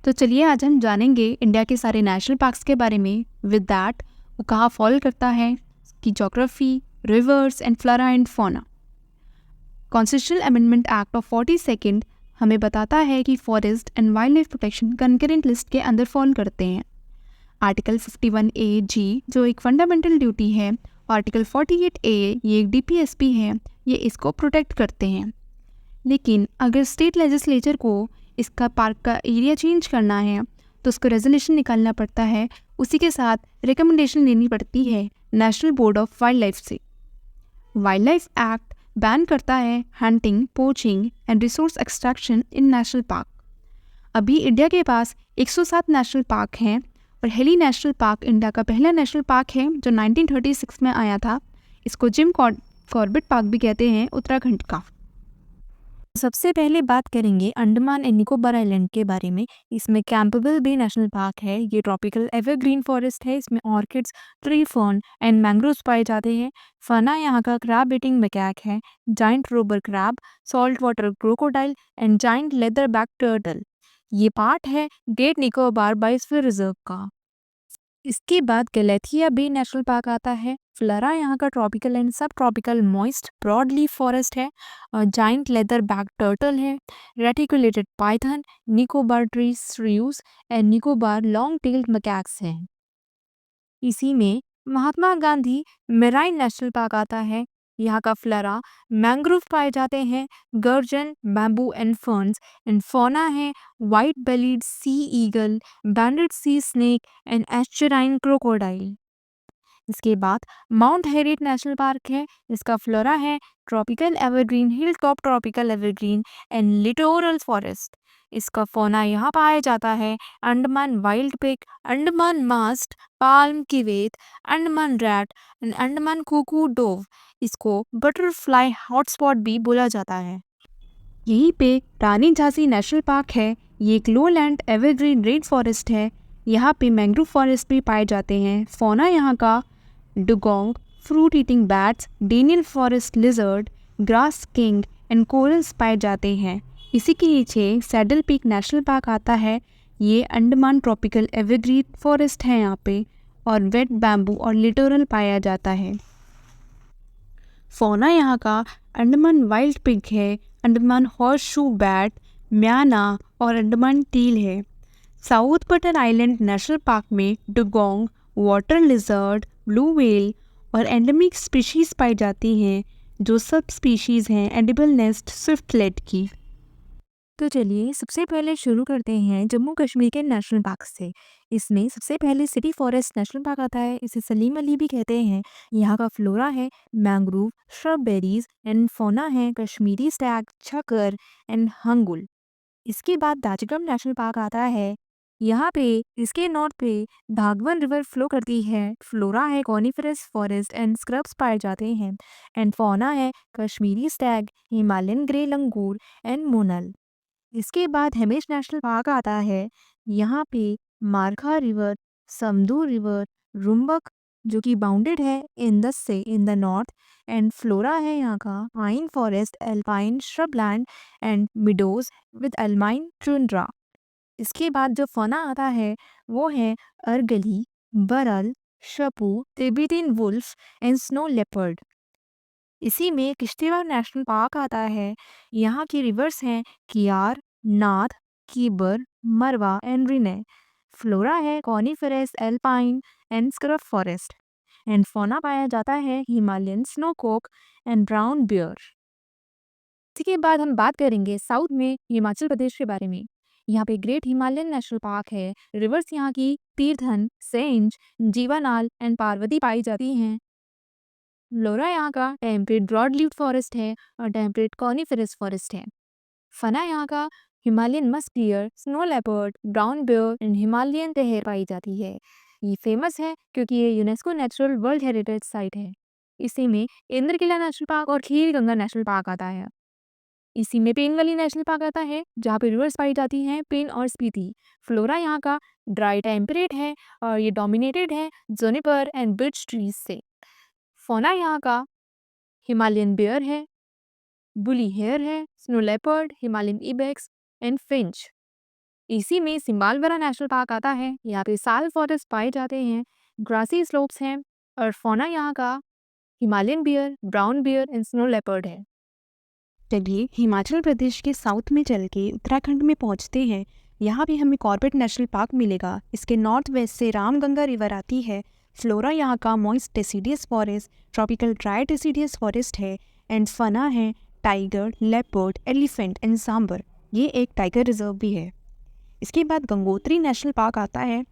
तो चलिए आज हम जानेंगे इंडिया के सारे नेशनल पार्क्स के बारे में। विद दैट वो कहाँ फॉल करता है, की geography, reverse and flora and fauna. Constitutional amendment act of 42 हमें बताता है कि forest and wild life protection concurrent list के अंदर फॉल करते हैं। आर्टिकल 51A(G) जो एक फंडामेंटल ड्यूटी है, आर्टिकल 48A ये एक DPSP है, ये इसको प्रोटेक्ट करते हैं। लेकिन अगर स्टेट लेजिस्लेचर को इसका पार्क का एरिया चेंज करना है तो उसको रेजोल्यूशन निकालना पड़ता है, उसी के साथ रिकमेंडेशन लेनी पड़ती है national board of wild life से। वाइल्ड लाइफ एक्ट बैन करता है hunting, poaching and resource extraction in national park. अभी इंडिया के पास 107 नेशनल पार्क हैं और हेली नेशनल पार्क इंडिया का पहला नेशनल पार्क है जो 1936 में आया था। इसको जिम कॉर्बेट पार्क भी कहते हैं, उत्तराखंड का। सबसे पहले बात करेंगे अंडमान एंड निकोबार आइलैंड के बारे में। इसमें कैंपबेल बे नेशनल पार्क है। ये ट्रॉपिकल एवरग्रीन फॉरेस्ट है। इसमें orchids, tree fern and mangroves पाए जाते हैं। फना यहाँ का क्रैब ईटिंग मैकाक है, giant Rober crab, salt water crocodile and giant leatherback turtle. ये पार्ट है ग्रेट निकोबार बायोस्फीयर रिजर्व का। इसके बाद गलेथिया बे नेशनल पार्क आता है। फ्लोरा यहाँ का ट्रॉपिकल एंड सब tropical moist broad leaf forest है। जाइंट लेदर बैक टर्टल है, reticulated python, Nicobar tree shrews and Nicobar long tailed macaques हैं। इसी में Mahatma Gandhi marine national park आता है। यहाँ का फ्लोरा मैंग्रोव पाए जाते हैं, gurjan, bamboo and ferns and fauna है white bellied sea eagle, banded sea snake and estuarine crocodile. इसके बाद माउंट हेरियट नेशनल पार्क है। इसका फ्लोरा है tropical evergreen, hill top tropical evergreen and littoral forest. इसका फौना यहाँ पाया जाता है Andaman wild pig, Andaman masked, palm civet, Andaman rat and Andaman cuckoo dove. इसको बटरफ्लाई हॉटस्पॉट भी बोला जाता है। यहीं पे रानी झांसी नेशनल पार्क है। ये एक लोलैंड एवरग्रीन रेन फॉरेस्ट है। यहाँ पे मैंग्रोव फॉरेस्ट भी पाए जाते हैं। फौना यहाँ का dugong, fruit eating bats, Daniel forest lizard, grass king and corals पाए जाते हैं। इसी के नीचे सैडल पीक नेशनल पार्क आता है। ये अंडमान ट्रॉपिकल एवरग्रीन फॉरेस्ट है यहाँ पे, और वेट बैम्बू और लिटोरल पाया जाता है। फौना यहाँ का अंडमान वाइल्ड पिग है, Andaman horseshoe bat, myna और अंडमान टील है। South Button island national park में dugong, water lizard, blue whale और एंडेमिक स्पीशीज पाई जाती हैं, जो सब स्पीशीज हैं एडिबल नेस्ट स्विफ्टलेट की। तो चलिए सबसे पहले शुरू करते हैं जम्मू कश्मीर के नेशनल पार्क से। इसमें सबसे पहले सिटी फॉरेस्ट नेशनल पार्क आता है। इसे सलीम अली भी कहते हैं। यहाँ का फ्लोरा है mangrove, shrub berries and fauna है कश्मीरी स्टैग, छकर एंड हंगुल। इसके बाद दाजिगम नेशनल पार्क आता है। यहाँ पे इसके नॉर्थ पे धागवन रिवर फ्लो करती है। फ्लोरा है कॉनिफरस फॉरेस्ट एंड स्क्रब्स पाए जाते हैं एंड फौना है Kashmiri Stag, Himalayan grey langur and Monal. इसके बाद हेमिश नेशनल पार्क आता है। यहाँ पे मारखा रिवर, समदू रिवर, रुम्बक जो कि बाउंडेड है इंदस से in the north and flora है यहाँ का pine forest, alpine shrubland and meadows with alpine tundra. इसके बाद जो फौना आता है वो है argali, bharal, shapu, Tibetan wolf and snow leopard. इसी में किश्तवाड़ नेशनल पार्क आता है। यहाँ की रिवर्स हैं कियार, नाथ, कीबर, मरवा एंड रिने। फ्लोरा है coniferous, alpine and scrub forest and fauna पाया जाता है Himalayan snowcock and brown bear. इसके बाद हम बात करेंगे साउथ में हिमाचल प्रदेश के बारे में। यहाँ पे ग्रेट हिमालयन नेशनल पार्क है। रिवर्स यहाँ की तीर्थन, सेंज, जीवानाल एंड पार्वती पाई जाती हैं। फ्लोरा यहाँ का टेम्परेट ब्रॉड लीव्ड फॉरेस्ट है और टेम्परेट कॉनिफेरस फॉरेस्ट है। फना यहाँ का Himalayan musk deer, snow leopard, brown bear and Himalayan tahr पाई जाती है। ये फेमस है क्योंकि ये UNESCO natural world heritage site है। इसी में इंद्रकिला नेशनल पार्क और खीर गंगा नेशनल पार्क आता है। इसी में पेन वैली नेशनल पार्क आता है जहाँ पे रिवर्स पाई जाती हैं पेन और स्पीति। फ्लोरा यहाँ का ड्राई टेम्परेट है और ये डोमिनेटेड है जोनिपर एंड बिर्च ट्रीज से। फौना यहाँ का हिमालयन बेयर है, बुली हेयर है, snow leopard, Himalayan ibex and Finch. इसी में सिम्बालबरा नेशनल पार्क आता है। यहाँ पे साल फॉरेस्ट पाए जाते हैं, ग्रासी स्लोप्स हैं और फौना यहाँ का Himalayan bear, brown bear and snow leopard है। चलिए हिमाचल प्रदेश के साउथ में चल के उत्तराखंड में पहुंचते हैं। यहाँ भी हमें कॉर्बेट नेशनल पार्क मिलेगा। इसके नॉर्थ वेस्ट से रामगंगा रिवर आती है। फ्लोरा यहाँ का moist deciduous forest, tropical dry deciduous forest है एंड फना है tiger, leopard, elephant and sambar. ये एक टाइगर रिजर्व भी है। इसके बाद गंगोत्री नेशनल पार्क आता है।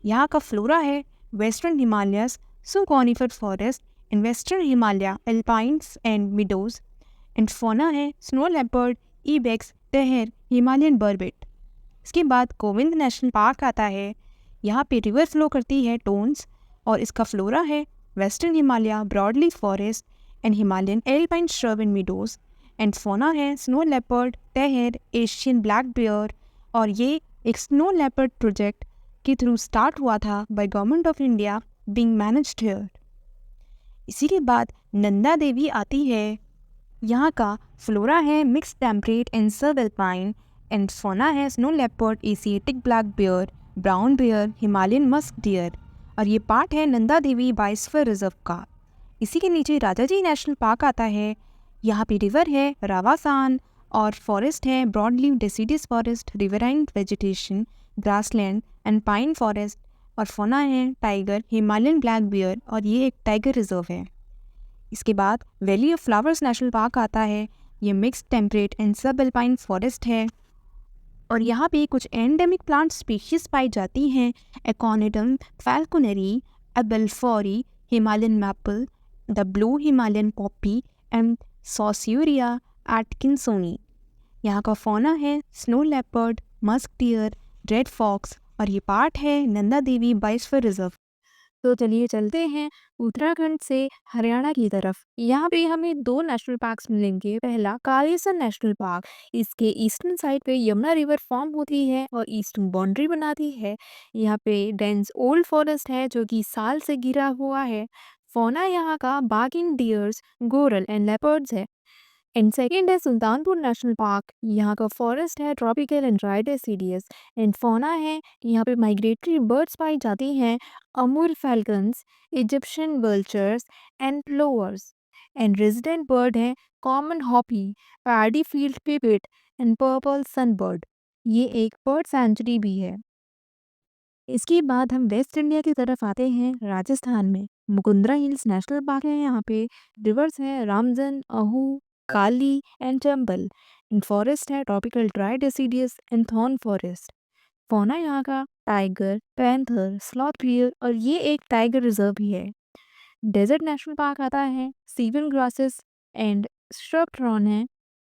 यहाँ का फ्लोरा है western Himalayas subconifer forest and western Himalaya alpines and meadows and fauna है snow leopard, ibex, tahr, Himalayan barbet. इसके बाद गोविंद नेशनल पार्क आता है। यहाँ पे रिवर फ्लो करती है टोन्स और इसका फ्लोरा है western Himalaya broadleaf forest and Himalayan alpine shrub and meadows and fauna है स्नो लेपर्ड, तेहर, एशियन ब्लैक बियर। और ये एक स्नो लेपर्ड प्रोजेक्ट के थ्रू स्टार्ट हुआ था by government of India, being managed here. इसी के बाद नंदा देवी आती है। यहाँ का फ्लोरा है मिक्स टेम्परेट एंड सब एल्पाइन एंड फौना है snow leopard, Asiatic black bear, brown beer, Himalayan musk dear. और ये पार्ट है नंदा देवी बायोस्फीयर रिजर्व का। इसी के नीचे राजाजी नेशनल पार्क आता है। यहाँ पे रिवर है रावासान और फॉरेस्ट है broadleaf deciduous forest, riverine vegetation, grassland and pine forest. और फौना है टाइगर, हिमालयन ब्लैक बियर और ये एक टाइगर रिजर्व है। इसके बाद valley of flowers national park आता है। ये मिक्स टेम्परेट एंड सब एल्पाइन फॉरेस्ट है और यहाँ पे कुछ एंडेमिक प्लांट स्पीशीज पाई जाती हैं। एकोनिडम फैल्कोनरी, एबेल्फोरी, Himalayan maple, the blue Himalayan poppy and saussurea atkinsonii. यहाँ का फौना है snow leopard, musk deer, red fox और ये पार्ट है नंदा देवी बायोस्फीयर रिजर्व। तो चलिए चलते हैं उत्तराखंड से हरियाणा की तरफ। यहाँ पे हमें 2 नेशनल पार्क्स मिलेंगे। पहला कालीसर नेशनल पार्क। इसके ईस्टर्न साइड पे यमुना रिवर फॉर्म होती है और ईस्टर्न बाउंड्री बनाती है। यहाँ पे डेंस ओल्ड फॉरेस्ट है जो कि साल से घिरा हुआ है। फौना यहाँ का बाघिन, डियर्स, गोरल एंड लेपर्ड्स है। एंड सेकेंड है सुल्तानपुर नेशनल पार्क। यहाँ का फॉरेस्ट है tropical and dry deciduous and fauna है यहाँ पे माइग्रेटरी बर्ड्स पाई जाती हैं, Amur falcons, Egyptian vultures and plovers. And resident bird है common hoopoe, paddy field pipit and purple sunbird. ये एक बर्ड सेंचुरी भी है। इसके बाद हम वेस्ट इंडिया की तरफ आते हैं, राजस्थान में मुकुंदरा हिल्स नेशनल पार्क है। यहाँ पे रिवर्स हैं रामजन, अहू, काली एंड चंबल एंड फॉरेस्ट है tropical dry deciduous and thorn forest. Fauna यहाँ का टाइगर, पैंथर, स्लॉथ बियर और ये एक टाइगर रिजर्व भी है। डेजर्ट नेशनल पार्क आता है। सीवन ग्रासेस एंड श्रब है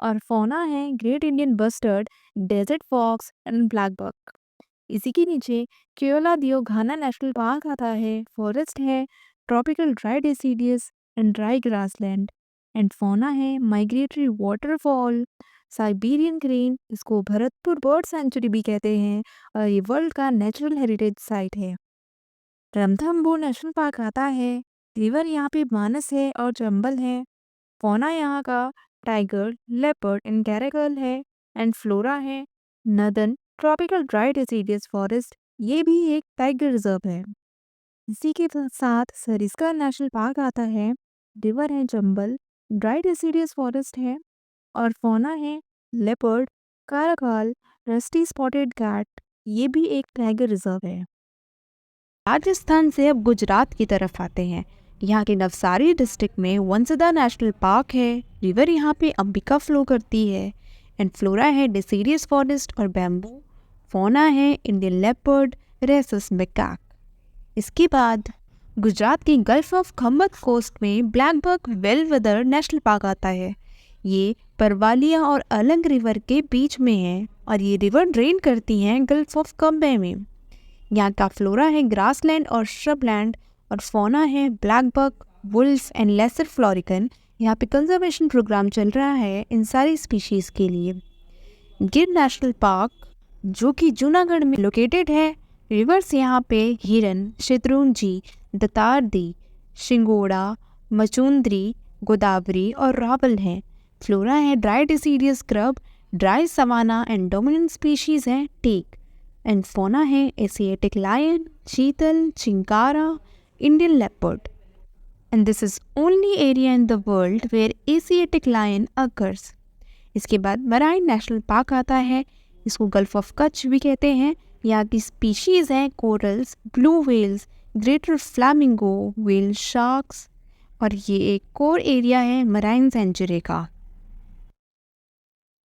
और फौना है great Indian bustard, desert fox and blackbuck. इसी के नीचे केओला दियो घाना नेशनल पार्क आता है। फॉरेस्ट है tropical dry deciduous and dry grassland and fauna है माइग्रेटरी वाटरफॉल, साइबेरियन क्रेन, इसको भरतपुर बर्ड सेंचुरी भी कहते हैं और ये वर्ल्ड का नेचुरल हेरिटेज साइट है। रणथंभौर नेशनल पार्क आता है। रिवर यहाँ पे मानस है और चंबल है। फौना यहाँ का टाइगर, लेपर्ड एंड कैरेकल है एंड फ्लोरा है northern tropical dry deciduous forest. ये भी एक टाइगर रिजर्व है। इसी के साथ सरिस्का नेशनल पार्क आता है। रिवर है चंबल, ड्राई डेसिडियस फॉरेस्ट है और फौना है लेपर्ड, काराकाल, रस्टी स्पॉटेड कैट। ये भी एक टाइगर रिजर्व है। राजस्थान से अब गुजरात की तरफ आते हैं। यहाँ के नवसारी डिस्ट्रिक्ट में वंसदा नेशनल पार्क है। रिवर यहाँ पे अंबिका फ्लो करती है एंड फ्लोरा है डेसिडियस फॉरेस्ट और बैम्बू। फौना है इंडियन लेपर्ड, रेसस मैकाक। इसके बाद गुजरात की गल्फ ऑफ खम्बत कोस्ट में ब्लैक बक वेलवेदर नेशनल पार्क आता है। ये परवालिया और अलंग रिवर के बीच में है और ये रिवर ड्रेन करती हैं गल्फ ऑफ कम्बे में। यहाँ का फ्लोरा है ग्रासलैंड और श्रबलैंड और फौना है blackbuck, wolf and lesser florican. यहाँ पे कंजर्वेशन प्रोग्राम चल रहा है इन सारी स्पीशीज़ के लिए। गिर नेशनल पार्क जो कि जूनागढ़ में लोकेटेड है। रिवर्स यहाँ पे हिरन, शत्रुंजी, दतारदी, शिंगोड़ा, मचुंद्री, गोदावरी और रावल हैं। फ्लोरा है dry deciduous scrub, dry savanna and dominant species हैं टेक। एंड फोना है Asiatic lion, chital, chinkara, Indian leopard. And this is only area in the world where Asiatic lion occurs. इसके बाद मराइन नेशनल पार्क आता है, इसको gulf of Kutch भी कहते हैं। यहाँ की स्पीशीज़ हैं corals, blue whales, greater flamingo, whale sharks, और ये एक कोर एरिया है मराइन सेंचुरी का।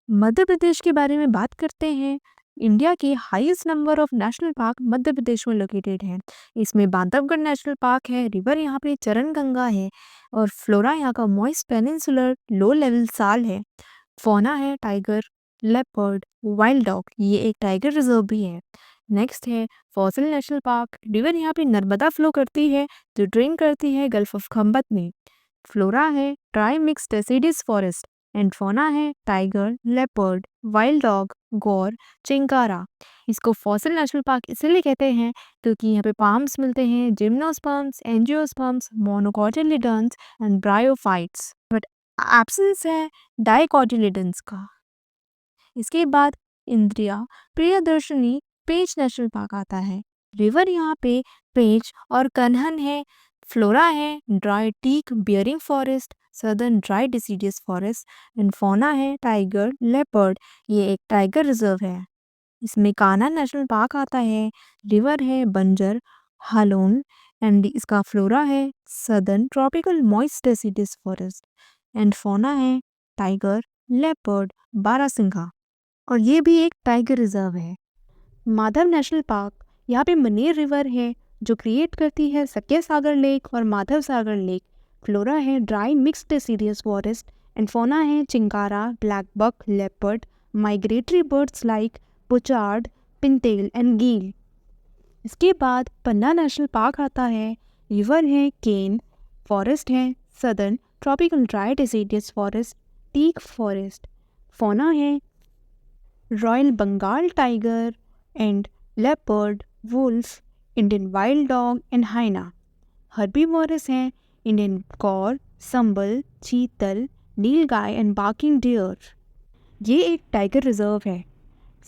मध्य प्रदेश के बारे में बात करते हैं। इंडिया के highest number of national park Madhya Pradesh में लोकेटेड है। इसमें बांधवगढ़ नेशनल पार्क है, रिवर यहाँ पे चरण गंगा है, और फ्लोरा यहाँ का मॉइस्ट पेनिनसुलर लो लेवल साल है। फौना है टाइगर, लेपर्ड, वाइल्ड डॉग, ये एक टाइगर रिजर्व भी है। नेक्स्ट है फॉसिल नेशनल पार्क। रिवर यहाँ पे नर्मदा फ्लो करती है जो ड्रेन करती है गल्फ ऑफ खम्बत में। फ्लोरा है dry mixed deciduous forest, and fauna है tiger, leopard, wild dog, gaur, chinkara. इसको फॉसिल नेशनल पार्क इसलिए कहते हैं क्योंकि यहाँ पे पाम्स मिलते हैं, gymnosperms, angiosperms, monocotyledons and bryophytes, but absence है डाइकोटिलिडन्स का। इसके बाद इंद्रिया प्रियदर्शनी पेंच नेशनल पार्क आता है। रिवर यहाँ पे पेंच और कन्हन है। फ्लोरा है dry teak bearing forest, southern dry deciduous forest, and fauna है टाइगर, लेपर्ड, ये एक टाइगर रिजर्व है। इसमें कान्हा नेशनल पार्क आता है। रिवर है बंजर, हालोन, एंड इसका फ्लोरा है southern tropical moist deciduous forest, and fauna है टाइगर, लेपर्ड, बारहसिंघा, और ये भी एक टाइगर रिजर्व है। माधव नेशनल पार्क, यहाँ पे मनेर रिवर है जो क्रिएट करती है सत्य सागर लेक और माधव सागर लेक। फ्लोरा है dry mixed deciduous forest, and fauna है chinkara, blackbuck, leopard, migratory birds like pochard, pintail and गील। इसके बाद पन्ना नेशनल पार्क आता है। रिवर है केन, फॉरेस्ट है southern tropical dry deciduous forest, teak forest. Fauna है royal Bengal tiger and leopard, wolf, Indian wild dog and hyena. Herbivorous हैं Indian gaur, sambar, chital, nilgai and barking deer. ये एक टाइगर रिजर्व है।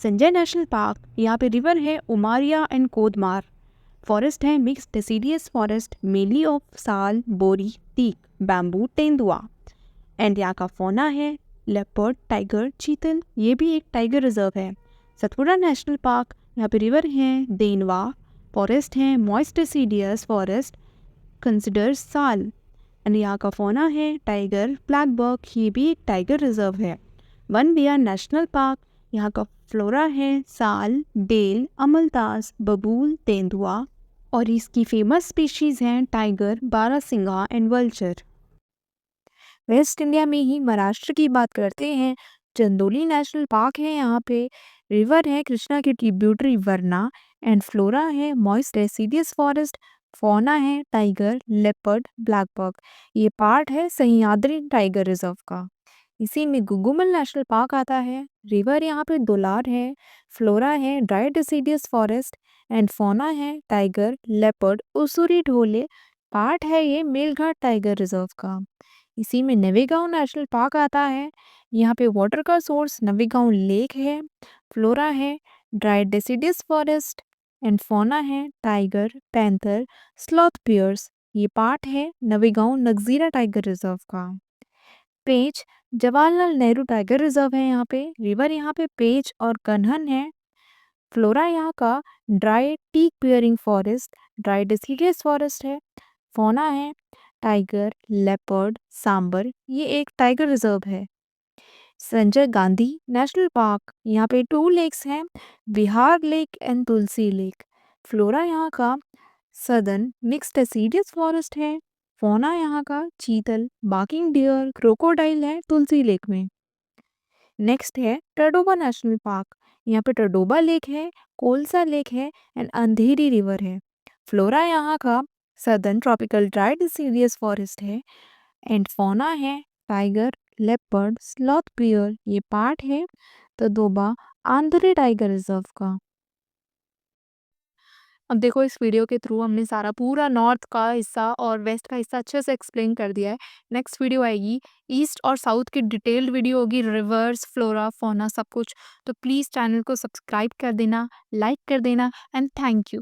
संजय नेशनल पार्क, यहाँ पे रिवर है उमारिया एंड कोदमार। फॉरेस्ट है mix deciduous forest, mainly of साल, बोरी, तीक, बैम्बू, तेंदुआ। एंड यहाँ का फौना है लेपर्ड, टाइगर, चीतल, ये भी एक टाइगर रिजर्व है। सतपुड़ा नेशनल पार्क, यहाँ पे रिवर हैं देनवा, फॉरेस्ट हैं मॉइस्ट डेसिडियस फॉरेस्ट, कंसिडर साल, एंड यहाँ का फौना है टाइगर, ब्लैक बक, ये भी एक टाइगर रिजर्व है। वन विहार नेशनल पार्क, यहाँ का फ्लोरा है साल, बेल, अमलतास, बबूल, तेंदुआ, और इसकी फेमस स्पीशीज़ हैं tiger, barasingha and vulture. Waste India में ही महाराष्ट्र की बात करते हैं। चंदोली नेशनल पार्क है, यहाँ पे रिवर है कृष्णा की ट्रिब्यूटरी वरना, एंड फ्लोरा है मॉइस्ट डेसिडियस फॉरेस्ट, फौना है टाइगर, लेपर्ड, ब्लैक बक, ये पार्ट है सह्याद्री टाइगर रिजर्व का। इसी में गुगुमल नेशनल पार्क आता है। रिवर यहाँ पे दोलार है, फ्लोरा है dry deciduous forest, and fauna है टाइगर, लेपर्ड, उसूरी ढोले, पार्ट है ये मेलघाट टाइगर रिजर्व का। इसी में नवेगांव नेशनल पार्क आता है। यहाँ पे वाटर का सोर्स नवेगांव लेक है। फ्लोरा है dry deciduous forest, and fauna है टाइगर, पैंथर, स्लॉथ बियर्स, ये पार्ट है नवेगांव नगजीरा टाइगर रिजर्व का। पेंच जवाहरलाल नेहरू टाइगर रिजर्व है। यहाँ पे रिवर यहाँ पे पेंच और कन्हन है। फ्लोरा यहाँ का dry teak bearing forest, dry deciduous forest है। फौना है टाइगर, लेपर्ड, सांबर, ये एक टाइगर रिजर्व है। संजय गांधी नेशनल पार्क, यहाँ पे 2 लेक्स हैं, Vihar lake and Tulsi lake. Flora यहाँ का सदर्न मिक्स्ड डेसिडियस फॉरेस्ट है। फौना यहाँ का चीतल, बार्किंग डियर, क्रोकोडाइल है तुलसी लेक में। नेक्स्ट है टडोबा नेशनल पार्क, यहाँ पे टडोबा लेक है, कोलसा लेक है, एंड अंधेरी रिवर है। फ्लोरा यहाँ का southern tropical dry deciduous forest है, एंड फौना है टाइगर, लेपर्ड, स्लॉथ बियर, ये पार्ट है टडोबा आंध्री टाइगर रिजर्व का। अब देखो इस वीडियो के थ्रू हमने सारा पूरा नॉर्थ का हिस्सा और वेस्ट का हिस्सा अच्छे से एक्सप्लेन कर दिया है। नेक्स्ट वीडियो आएगी ईस्ट और साउथ की डिटेल्ड वीडियो होगी, रिवर्स, फ्लोरा, फौना सब कुछ। तो प्लीज़ चैनल को सब्सक्राइब कर देना, लाइक कर देना एंड थैंक यू।